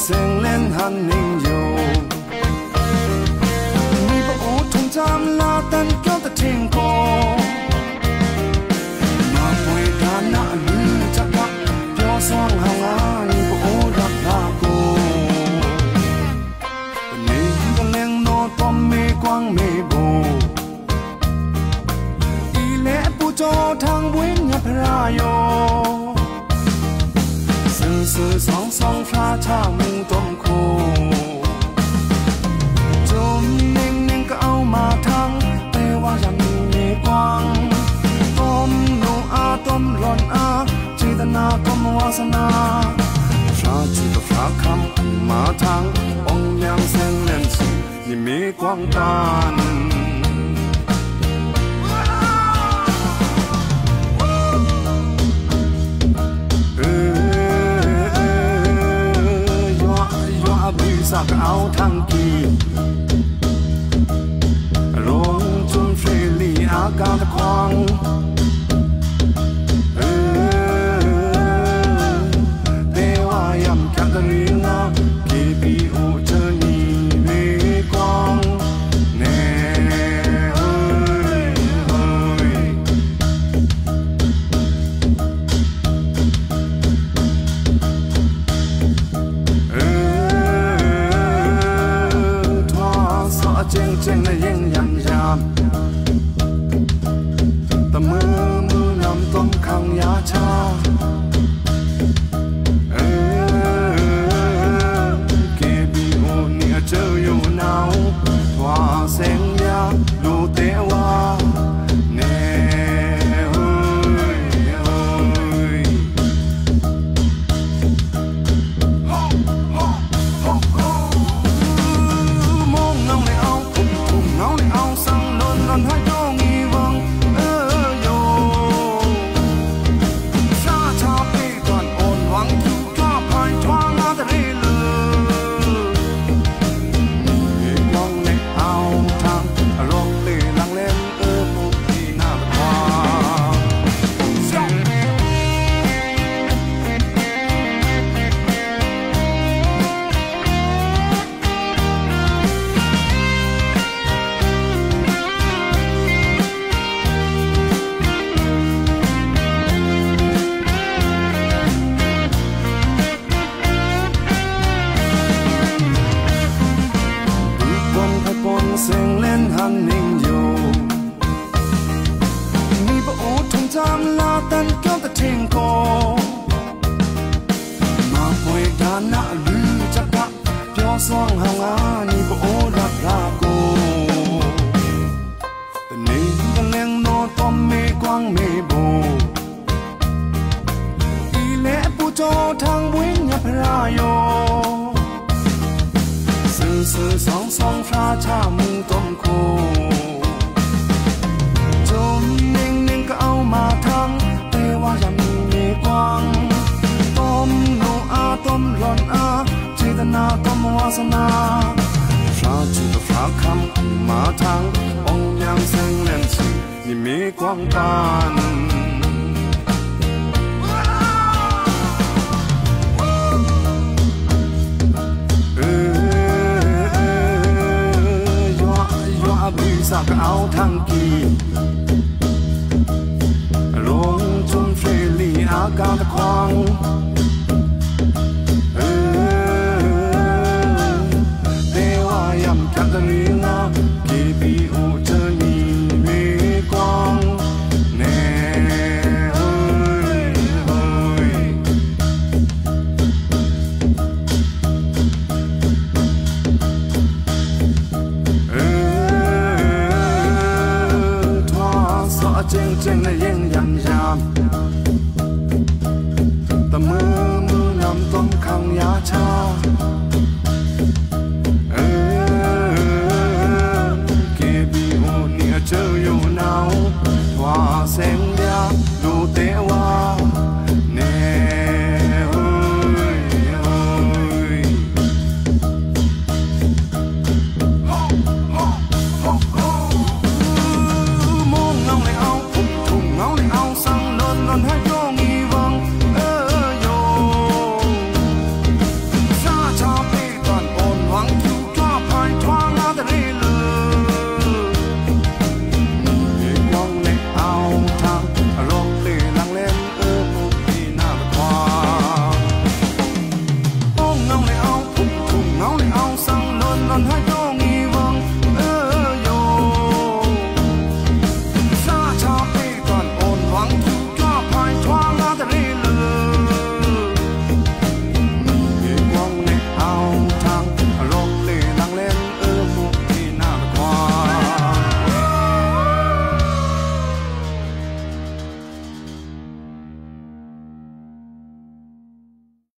sen lên hàn ninh yêu mi bộ ô thùng chạm la tan kéo ta thiên cô mà bùi đá nạ lư chắc các cho xoang hàng á mi bộ ô rạc la cô nên con lên nó tóm mê quang mê bồ y lẽ bu cho thang buổi nhập ra yo sự song song pha cha mung tôm khô chôm ninh ninh cao mà thăng tê hoa dặm mê quang tôm nụ a tôm ron a chỉ ta na tôm hoa sana pha chỉ ta pha khăm mà thăng ông nhang sen lên chỉ ni mê quang tan sắc áo thăng kỳ rong chun phê li á cao ta khoang tê hoa yam cả ta riêng á kỳ bi u chơ ni mê quang nè ơi trên trên này yên nhàn nhạt ta mơ mơ nằm tôm khang giá cha kê bi ô nia chơi yêu nào hoa sen ya lô té hoa nè ơi mong ngóng này ngóng này ao sang lớn lớn hai đôi nghi vâng yo xa cha bê toàn ổn hoang cứu thoa phải thoa ngã ta rê lơ ngóng này ao thang rong lê lăng lên một khi nào hoa sen lên hàn ninh yêu mi bộ ô thùng chạm la tan kéo ta thiên cô mà bùi đá nạ lư chắc các cho xoang hàng á ni bộ ô rạc ra cô nên con lên nó tóm mê quang mê bồ y lẽ bu cho thang buổi nhập ra yo sự song song pha cha mung tôm khô chôm ninh ninh cao mà thăng tê hoa dặm mê quang tôm nụ a tôm ron a chỉ ta na tôm hoa sana pha chỉ ta pha khăm mà thăng ông nhang sen lên chỉ ni mê quang tan sắc áo thăng kỳ rong chun phê li á cao ta khoang tê hoa yam cả ta riêng á kỳ bi u chơ ni mê quang nè ơi trên trên này yên nhàn nhạt ta mơ mơ nằm tôm khang giá cha kê bi ô nia chơi yêu nào hoa sen